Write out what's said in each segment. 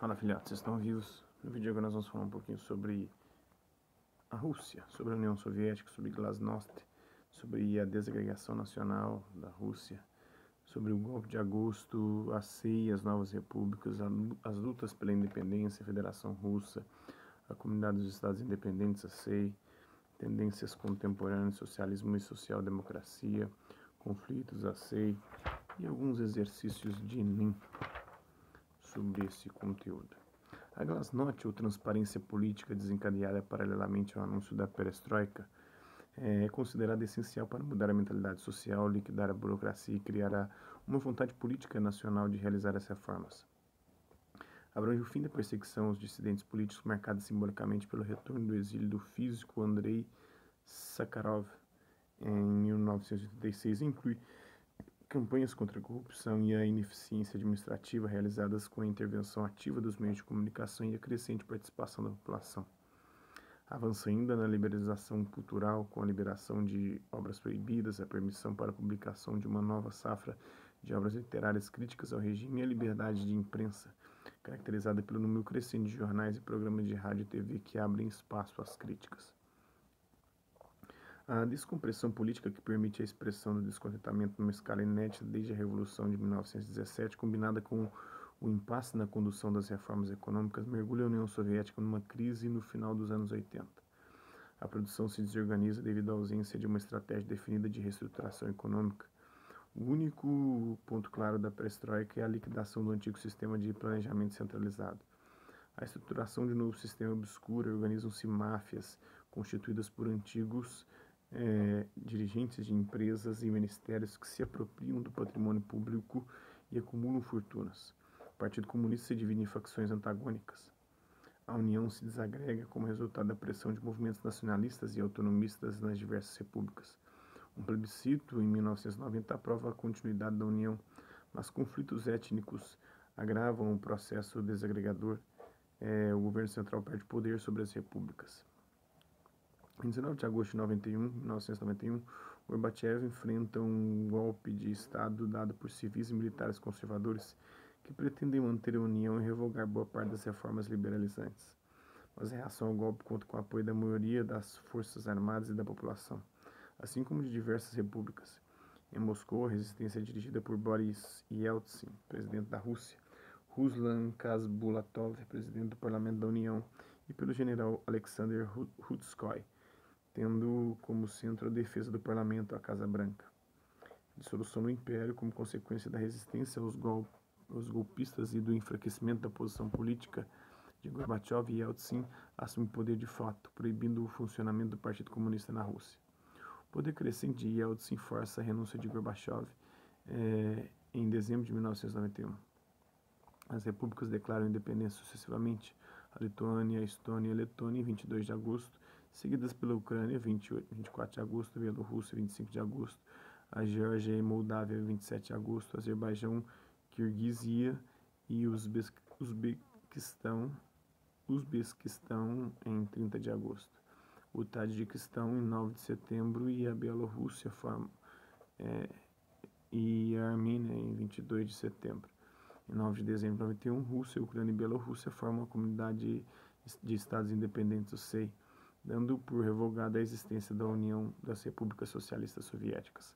Fala, filhotes, vocês estão vivos? No vídeo agora nós vamos falar um pouquinho sobre a Rússia, sobre a União Soviética, sobre Glasnost, sobre a desagregação nacional da Rússia, sobre o golpe de agosto, a CEI, as novas repúblicas, as lutas pela independência, a Federação Russa, a Comunidade dos Estados Independentes, a CEI, tendências contemporâneas, socialismo e social-democracia, conflitos, a CEI, e alguns exercícios de Enem sobre esse conteúdo. A Glasnost, ou transparência política desencadeada paralelamente ao anúncio da perestroika, é considerada essencial para mudar a mentalidade social, liquidar a burocracia e criar uma vontade política nacional de realizar as reformas. Abrange o fim da perseguição aos dissidentes políticos, marcada simbolicamente pelo retorno do exílio do físico Andrei Sakharov em 1986, e inclui campanhas contra a corrupção e a ineficiência administrativa realizadas com a intervenção ativa dos meios de comunicação e a crescente participação da população. Avança ainda na liberalização cultural, com a liberação de obras proibidas, a permissão para a publicação de uma nova safra de obras literárias críticas ao regime e a liberdade de imprensa, caracterizada pelo número crescente de jornais e programas de rádio e TV que abrem espaço às críticas. A descompressão política que permite a expressão do descontentamento numa escala inédita desde a Revolução de 1917, combinada com o impasse na condução das reformas econômicas, mergulha a União Soviética numa crise no final dos anos 80. A produção se desorganiza devido à ausência de uma estratégia definida de reestruturação econômica. O único ponto claro da perestroika é a liquidação do antigo sistema de planejamento centralizado. A estruturação de um novo sistema obscuro, organizam-se máfias constituídas por antigos dirigentes de empresas e ministérios que se apropriam do patrimônio público e acumulam fortunas. O Partido Comunista se divide em facções antagônicas. A União se desagrega como resultado da pressão de movimentos nacionalistas e autonomistas nas diversas repúblicas. Um plebiscito, em 1990, aprova a continuidade da União, mas conflitos étnicos agravam o processo desagregador. O governo central perde poder sobre as repúblicas. Em 19 de agosto de 1991, Gorbachev enfrenta um golpe de Estado dado por civis e militares conservadores que pretendem manter a União e revogar boa parte das reformas liberalizantes. Mas a reação ao golpe conta com o apoio da maioria das forças armadas e da população, assim como de diversas repúblicas. Em Moscou, a resistência é dirigida por Boris Yeltsin, presidente da Rússia, Ruslan Khasbulatov, presidente do Parlamento da União, e pelo general Alexander Rudskoy, tendo como centro a defesa do parlamento, a Casa Branca. Dissolução do Império como consequência da resistência aos golpistas e do enfraquecimento da posição política de Gorbachev, e Yeltsin assume o poder de fato, proibindo o funcionamento do Partido Comunista na Rússia. O poder crescente de Yeltsin força a renúncia de Gorbachev em dezembro de 1991. As repúblicas declaram independência sucessivamente: a Lituânia, a Estônia e a Letônia em 22 de agosto, seguidas pela Ucrânia, 24 de agosto, a Bielorrússia, 25 de agosto, a Geórgia e Moldávia, 27 de agosto, Azerbaijão, Kirguizia e Uzbequistão em 30 de agosto, o Tajiquistão em 9 de setembro e a Bielorrússia e a Armênia em 22 de setembro. Em 9 de dezembro de 91, Rússia, Ucrânia e Bielorrússia formam a Comunidade de Estados Independentes, o CEI, dando por revogada a existência da União das Repúblicas Socialistas Soviéticas.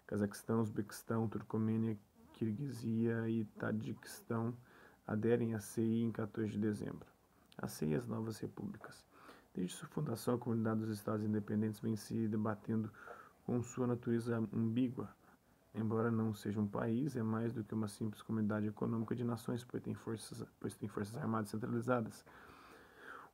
Cazaquistão, Uzbequistão, Turcomênia, Kirguizia e Tajiquistão aderem à CEI em 14 de dezembro. A CEI e as novas repúblicas. Desde sua fundação, a Comunidade dos Estados Independentes vem se debatendo com sua natureza ambígua. Embora não seja um país, é mais do que uma simples comunidade econômica de nações, pois tem forças armadas centralizadas.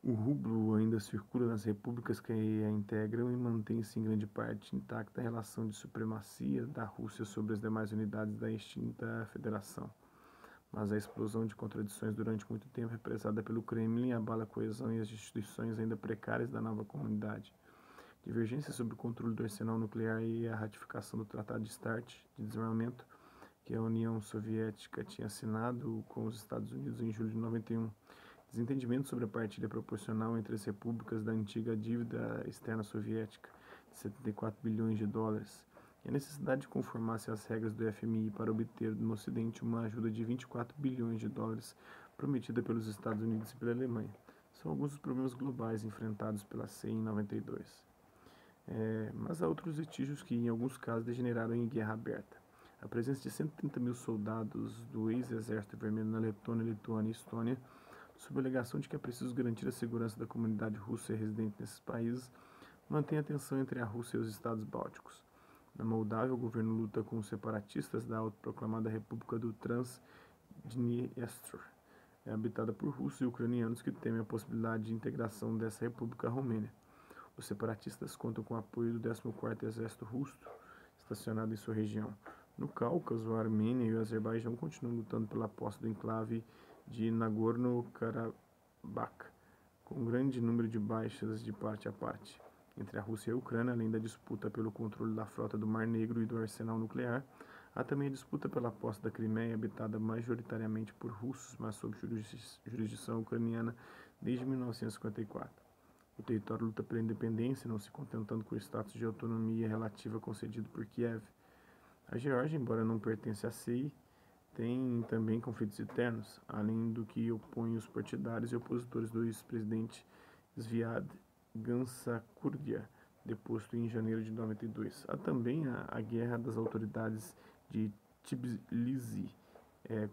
O rublo ainda circula nas repúblicas que a integram e mantém-se em grande parte intacta a relação de supremacia da Rússia sobre as demais unidades da extinta federação. Mas a explosão de contradições durante muito tempo, represada pelo Kremlin, abala a coesão e as instituições ainda precárias da nova comunidade. Divergências sobre o controle do arsenal nuclear e a ratificação do Tratado de START, de desarmamento, que a União Soviética tinha assinado com os Estados Unidos em julho de 91. Desentendimento sobre a partilha proporcional entre as repúblicas da antiga dívida externa soviética, de 74 bilhões de dólares, e a necessidade de conformar-se às regras do FMI para obter no Ocidente uma ajuda de 24 bilhões de dólares prometida pelos Estados Unidos e pela Alemanha. São alguns dos problemas globais enfrentados pela CEI em 92. Mas há outros litígios que, em alguns casos, degeneraram em guerra aberta. A presença de 130 mil soldados do ex-exército vermelho na Letônia, Lituânia e Estônia, sob a alegação de que é preciso garantir a segurança da comunidade russa residente nesses países, mantém a tensão entre a Rússia e os estados bálticos. Na Moldávia, o governo luta com os separatistas da autoproclamada República do Transdniestr, habitada por russos e ucranianos que temem a possibilidade de integração dessa república à Romênia. Os separatistas contam com o apoio do 14º Exército Russo, estacionado em sua região. No Cáucaso, a Armênia e o Azerbaijão continuam lutando pela posse do enclave de Nagorno-Karabakh, com um grande número de baixas de parte a parte. Entre a Rússia e a Ucrânia, além da disputa pelo controle da frota do Mar Negro e do arsenal nuclear, há também a disputa pela posse da Crimeia, habitada majoritariamente por russos, mas sob jurisdição ucraniana desde 1954. O território luta pela independência, não se contentando com o status de autonomia relativa concedido por Kiev. A Geórgia, embora não pertença à CEI, tem também conflitos internos, além do que opõe os partidários e opositores do ex-presidente Zviad Gansakurdia, deposto em janeiro de 92. Há também a guerra das autoridades de Tbilisi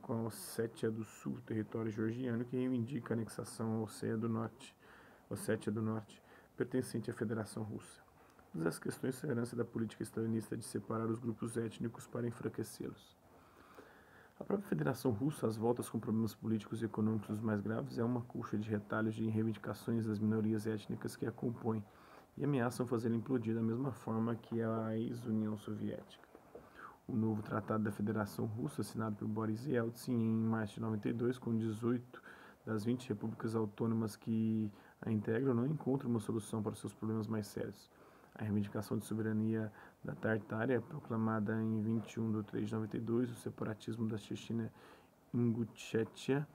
com a Ossétia do Sul, território georgiano, que reivindica a anexação à Ossétia do Norte, pertencente à Federação Russa. Todas as questões são herança da política stalinista de separar os grupos étnicos para enfraquecê-los. A própria Federação Russa, às voltas com problemas políticos e econômicos dos mais graves, é uma colcha de retalhos de reivindicações das minorias étnicas que a compõem e ameaçam fazê-la implodir da mesma forma que a ex-União Soviética. O novo Tratado da Federação Russa, assinado por Boris Yeltsin em março de 92, com 18 das 20 repúblicas autônomas que a integram, não encontra uma solução para os seus problemas mais sérios. A reivindicação de soberania da Tartária, proclamada em 21 de 3 de 92, o separatismo da Chechnya-Ingushetia,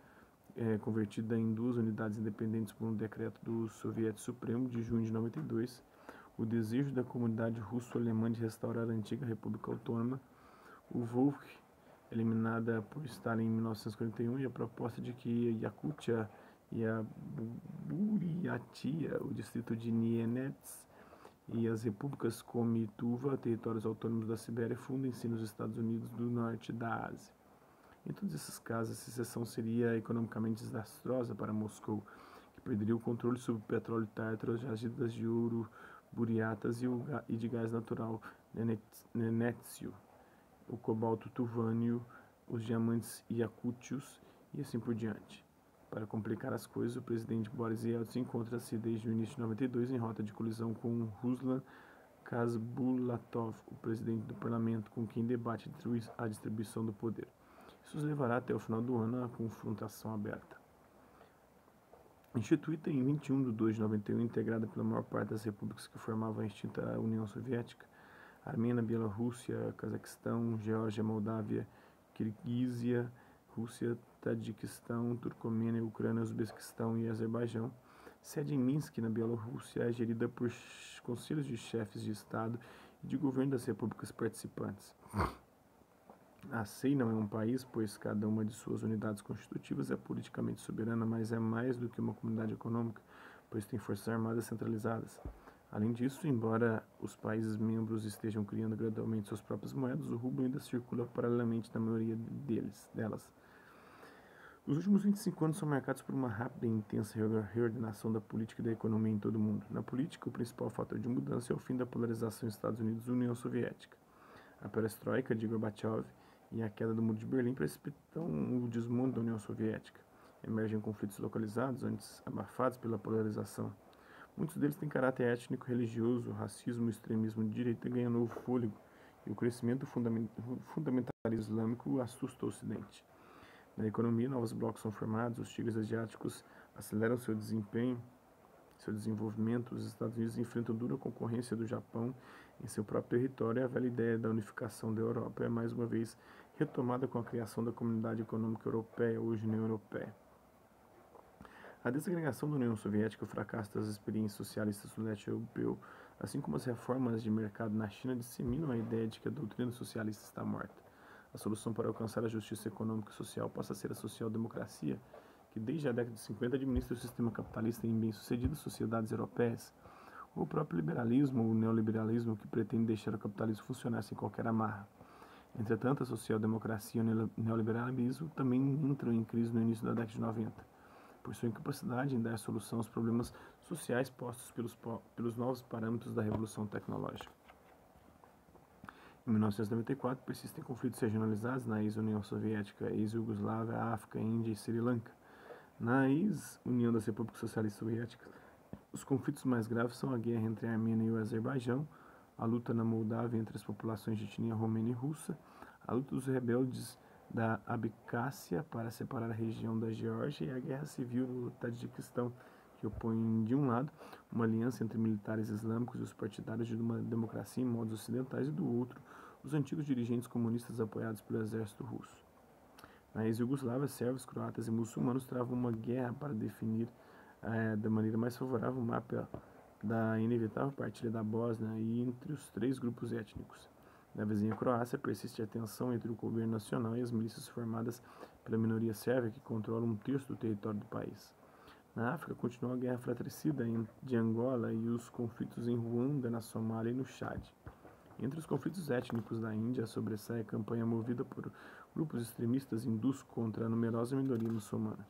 convertida em duas unidades independentes por um decreto do Soviético Supremo de junho de 92, o desejo da comunidade russo-alemã de restaurar a antiga República Autônoma, o Volk, eliminada por Stalin em 1941, e a proposta de que Yakutia e a Buriatia, o distrito de Nienets, e as repúblicas Komi e Tuva, territórios autônomos da Sibéria, fundem-se nos Estados Unidos do Norte da Ásia. Em todos esses casos, a secessão seria economicamente desastrosa para Moscou, que perderia o controle sobre o petróleo tártaro, as jazidas de ouro buriatas e de gás natural Nenetsio, o cobalto tuvânio, os diamantes iacútios e assim por diante. Para complicar as coisas, o presidente Boris Yeltsin encontra-se desde o início de 92 em rota de colisão com Ruslan Khasbulatov, o presidente do parlamento, com quem debate a distribuição do poder. Isso os levará até o final do ano à confrontação aberta. Instituída em 21 de 2 de 91, integrada pela maior parte das repúblicas que formavam a extinta União Soviética, Armênia, Bielorrússia, Cazaquistão, Geórgia, Moldávia, Kirguízia, Rússia, Tadiquistão, Turcomênia, Ucrânia, Uzbequistão e Azerbaijão, sede em Minsk, na Bielorrússia, é gerida por conselhos de chefes de Estado e de governo das repúblicas participantes. A CEI não é um país, pois cada uma de suas unidades constitutivas é politicamente soberana, mas é mais do que uma comunidade econômica, pois tem forças armadas centralizadas. Além disso, embora os países membros estejam criando gradualmente suas próprias moedas, o rublo ainda circula paralelamente na maioria delas. Os últimos 25 anos são marcados por uma rápida e intensa reordenação da política e da economia em todo o mundo. Na política, o principal fator de mudança é o fim da polarização Estados Unidos e União Soviética. A perestroika de Gorbachev e a queda do Muro de Berlim precipitam o desmonte da União Soviética. Emergem conflitos localizados, antes abafados pela polarização. Muitos deles têm caráter étnico-religioso, o racismo e o extremismo de direita ganham novo fôlego, e o crescimento do fundamentalismo islâmico assusta o Ocidente. Na economia, novos blocos são formados, os tigres asiáticos aceleram seu desenvolvimento, os Estados Unidos enfrentam dura concorrência do Japão em seu próprio território, e a velha ideia da unificação da Europa é mais uma vez retomada com a criação da Comunidade Econômica Europeia, hoje União Europeia. A desagregação da União Soviética e o fracasso das experiências socialistas do leste europeu Assim como as reformas de mercado na China disseminam a ideia de que a doutrina socialista está morta. A solução para alcançar a justiça econômica e social passa a ser a social-democracia, que desde a década de 50 administra o sistema capitalista em bem-sucedidas sociedades europeias. Ou o próprio liberalismo ou neoliberalismo, que pretende deixar o capitalismo funcionar sem qualquer amarra. Entretanto, a social-democracia e o neoliberalismo também entram em crise no início da década de 90, por sua incapacidade em dar solução aos problemas sociais postos pelos novos parâmetros da revolução tecnológica. Em 1994, persistem conflitos regionalizados na ex-União Soviética, ex-Iugoslávia, África, Índia e Sri Lanka. Na ex-União das Repúblicas Socialistas Soviéticas, os conflitos mais graves são a guerra entre a Armênia e o Azerbaijão, a luta na Moldávia entre as populações de etnia romena e russa, a luta dos rebeldes da Abcásia para separar a região da Geórgia e a guerra civil no Tajiquistão, que opõe, de um lado, uma aliança entre militares islâmicos e os partidários de uma democracia em modos ocidentais, e do outro, os antigos dirigentes comunistas apoiados pelo exército russo. Na ex-Iugoslávia, sérvios, croatas e muçulmanos travam uma guerra para definir da maneira mais favorável o mapa da inevitável partilha da Bósnia e entre os três grupos étnicos. Na vizinha Croácia, persiste a tensão entre o governo nacional e as milícias formadas pela minoria sérvia, que controlam um terço do território do país. Na África, continua a guerra fratricida de Angola e os conflitos em Ruanda, na Somália e no Chad. Entre os conflitos étnicos da Índia, sobressai a campanha movida por grupos extremistas hindus contra a numerosa minoria muçulmana.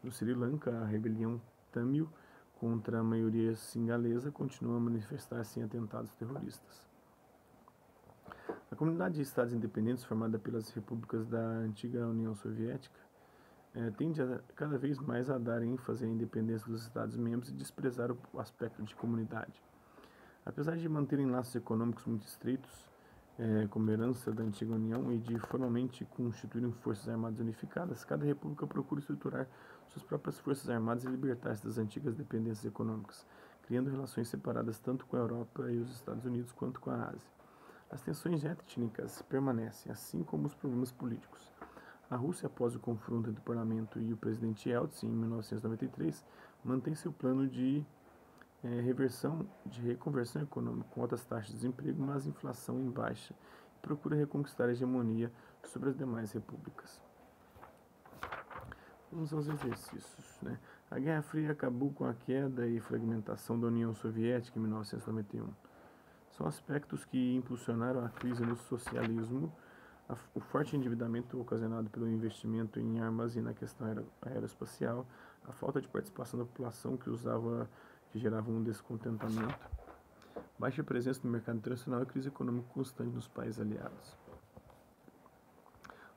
No Sri Lanka, a rebelião Tamil contra a maioria singalesa continua a manifestar-se em atentados terroristas. A comunidade de estados independentes formada pelas repúblicas da antiga União Soviética tende cada vez mais a dar ênfase à independência dos estados-membros e desprezar o aspecto de comunidade. Apesar de manterem laços econômicos muito estreitos, como herança da antiga União, e de formalmente constituírem forças armadas unificadas, cada república procura estruturar suas próprias forças armadas e libertar-se das antigas dependências econômicas, criando relações separadas tanto com a Europa e os Estados Unidos quanto com a Ásia. As tensões étnicas permanecem, assim como os problemas políticos. A Rússia, após o confronto entre o parlamento e o presidente Yeltsin em 1993, mantém seu plano de reconversão econômica, com altas taxas de desemprego, mas inflação em baixa, e procura reconquistar a hegemonia sobre as demais repúblicas. Vamos aos exercícios. A Guerra Fria acabou com a queda e fragmentação da União Soviética em 1991. São aspectos que impulsionaram a crise no socialismo, o forte endividamento ocasionado pelo investimento em armas e na questão aeroespacial, a falta de participação da população que gerava um descontentamento, baixa presença no mercado internacional e crise econômica constante nos países aliados.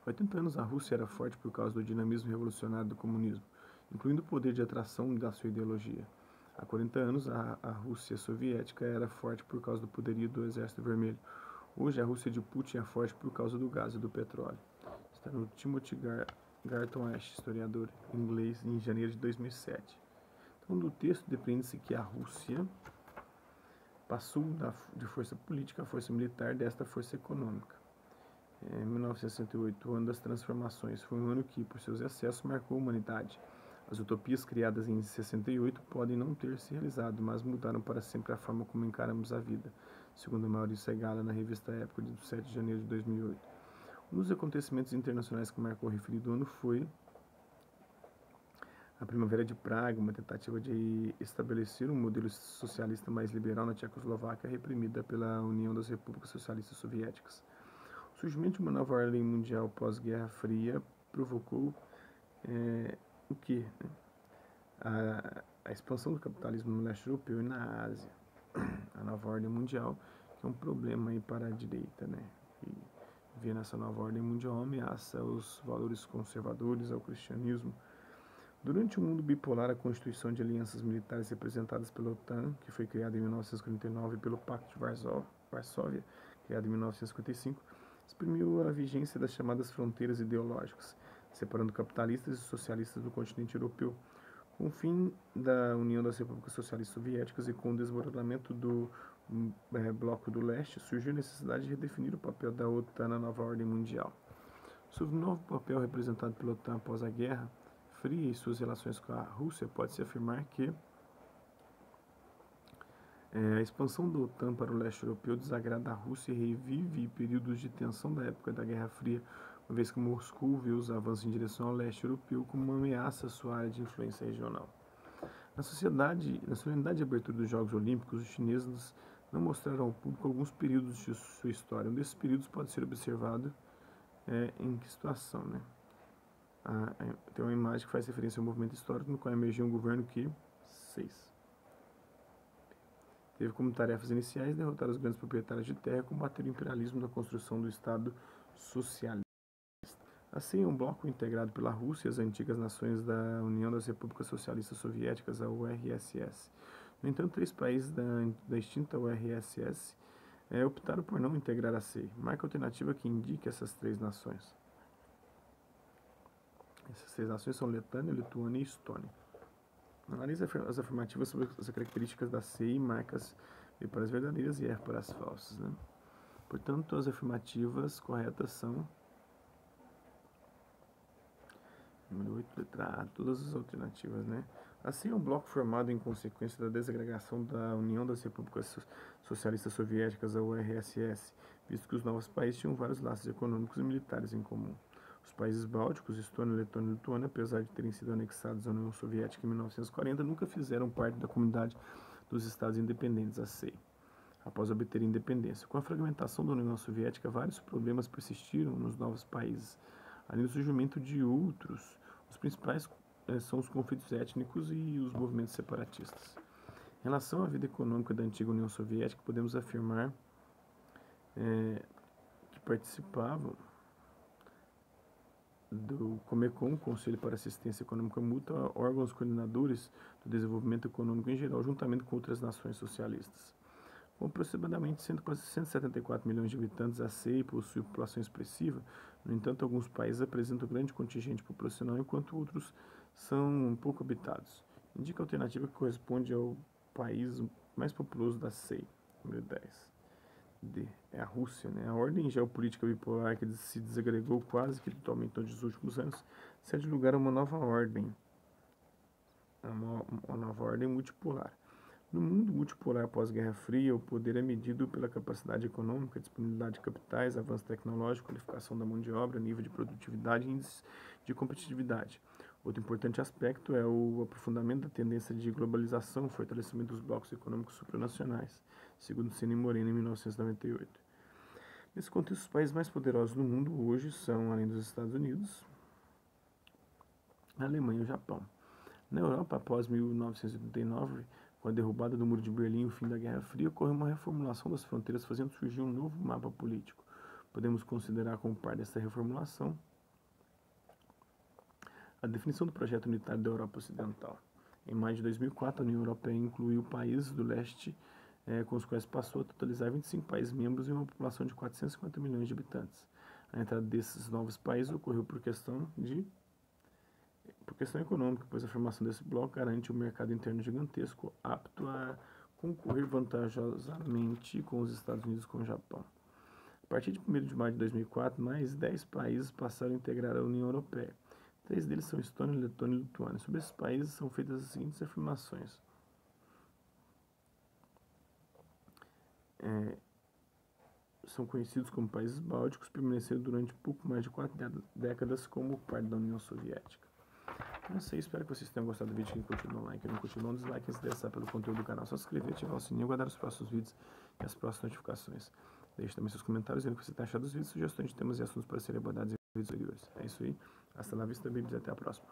Há 80 anos, a Rússia era forte por causa do dinamismo revolucionário do comunismo, incluindo o poder de atração da sua ideologia. Há 40 anos, a Rússia soviética era forte por causa do poderio do Exército Vermelho. Hoje, a Rússia de Putin é forte por causa do gás e do petróleo. Está no Timothy Garton Ash, historiador inglês, em janeiro de 2007. Então, do texto depreende-se que a Rússia passou de força política à força militar desta força econômica. Em 1968, o ano das transformações, foi um ano que, por seus excessos, marcou a humanidade. As utopias criadas em 68 podem não ter se realizado, mas mudaram para sempre a forma como encaramos a vida, segundo Maurício Segala na revista Época, de 7 de janeiro de 2008. Um dos acontecimentos internacionais que marcou o referido ano foi a Primavera de Praga, uma tentativa de estabelecer um modelo socialista mais liberal na Tchecoslováquia, reprimida pela União das Repúblicas Socialistas Soviéticas. O surgimento de uma nova ordem mundial pós-Guerra Fria provocou o quê? A expansão do capitalismo no leste europeu e na Ásia. A nova ordem mundial, que é um problema aí para a direita, e vê nessa nova ordem mundial ameaça os valores conservadores ao cristianismo. Durante o mundo bipolar, a constituição de alianças militares representadas pela OTAN, que foi criada em 1949, e pelo Pacto de Varsóvia, criado em 1955, exprimiu a vigência das chamadas fronteiras ideológicas, separando capitalistas e socialistas do continente europeu. Com o fim da União das Repúblicas Socialistas Soviéticas e com o desmoronamento do Bloco do Leste, surgiu a necessidade de redefinir o papel da OTAN na nova ordem mundial. Sobre o novo papel representado pela OTAN após a Guerra Fria e suas relações com a Rússia, pode-se afirmar que A expansão da OTAN para o leste europeu desagrada a Rússia e revive períodos de tensão da época da Guerra Fria, uma vez que Moscou vê os avanços em direção ao leste europeu como uma ameaça à sua área de influência regional. Na solenidade de abertura dos Jogos Olímpicos, os chineses não mostraram ao público alguns períodos de sua história. Um desses períodos pode ser observado em que situação, né? Tem uma imagem que faz referência ao movimento histórico no qual emergiu um governo que 6. Teve como tarefas iniciais derrotar os grandes proprietários de terra e combater o imperialismo na construção do Estado socialista. Assim, um bloco integrado pela Rússia e as antigas nações da União das Repúblicas Socialistas Soviéticas, a URSS. No entanto, 3 países da extinta URSS optaram por não integrar a CEI. Marca alternativa que indique essas 3 nações. Essas 3 nações são Letânia, Lituânia e Estônia. Analise as afirmativas sobre as características da CEI, marcas B para as verdadeiras e R para as falsas. Né? Portanto, as afirmativas corretas são número 8, letra A, todas as alternativas, né? Assim, é um bloco formado em consequência da desagregação da União das Repúblicas Socialistas Soviéticas, a URSS, visto que os novos países tinham vários laços econômicos e militares em comum. Os países bálticos, Estônia, Letônia e Lituânia, apesar de terem sido anexados à União Soviética em 1940, nunca fizeram parte da comunidade dos Estados Independentes, a CEI, após obter independência. Com a fragmentação da União Soviética, vários problemas persistiram nos novos países, além do surgimento de outros. Os principais são os conflitos étnicos e os movimentos separatistas. Em relação à vida econômica da antiga União Soviética, podemos afirmar que participavam do Comecon, Conselho para Assistência Econômica Mútua, órgãos coordenadores do desenvolvimento econômico em geral, juntamente com outras nações socialistas. Com aproximadamente 174 milhões de habitantes, a CEI possui população expressiva. No entanto, alguns países apresentam grande contingente populacional, enquanto outros são pouco habitados. Indica a alternativa que corresponde ao país mais populoso da CEI, número 10. D. É a Rússia, né? A ordem geopolítica bipolar que se desagregou quase que totalmente nos últimos anos cede lugar a uma nova ordem, multipolar. No mundo multipolar pós-Guerra Fria, o poder é medido pela capacidade econômica, disponibilidade de capitais, avanço tecnológico, qualificação da mão de obra, nível de produtividade e índice de competitividade. Outro importante aspecto é o aprofundamento da tendência de globalização, fortalecimento dos blocos econômicos supranacionais, segundo Ceni Moreno em 1998. Nesse contexto, os países mais poderosos do mundo hoje são, além dos Estados Unidos, a Alemanha e o Japão. Na Europa, após 1989, com a derrubada do Muro de Berlim e o fim da Guerra Fria, ocorreu uma reformulação das fronteiras, fazendo surgir um novo mapa político. Podemos considerar como parte dessa reformulação a definição do projeto unitário da Europa Ocidental. Em maio de 2004, a União Europeia incluiu países do leste, com os quais passou a totalizar 25 países membros e uma população de 450 milhões de habitantes. A entrada desses novos países ocorreu por questão econômica, pois a formação desse bloco garante um mercado interno gigantesco, apto a concorrer vantajosamente com os Estados Unidos e com o Japão. A partir de 1º de maio de 2004, mais 10 países passaram a integrar a União Europeia. 3 deles são Estônia, Letônia e Lituânia. Sobre esses países são feitas as seguintes afirmações. São conhecidos como países bálticos, permaneceram durante pouco mais de 4 décadas como parte da União Soviética. Então é isso aí, espero que vocês tenham gostado do vídeo. Quem curtiu, dá um like, quem não curtiu, dá um dislike. Quem se interessar pelo conteúdo do canal, só se inscrever, ativar o sininho, aguardar os próximos vídeos e as próximas notificações. Deixe também seus comentários, dizendo o que você tem achado dos vídeos, sugestões de temas e assuntos para serem abordados em vídeos anteriores. É isso aí, hasta la vista, babies, até a próxima.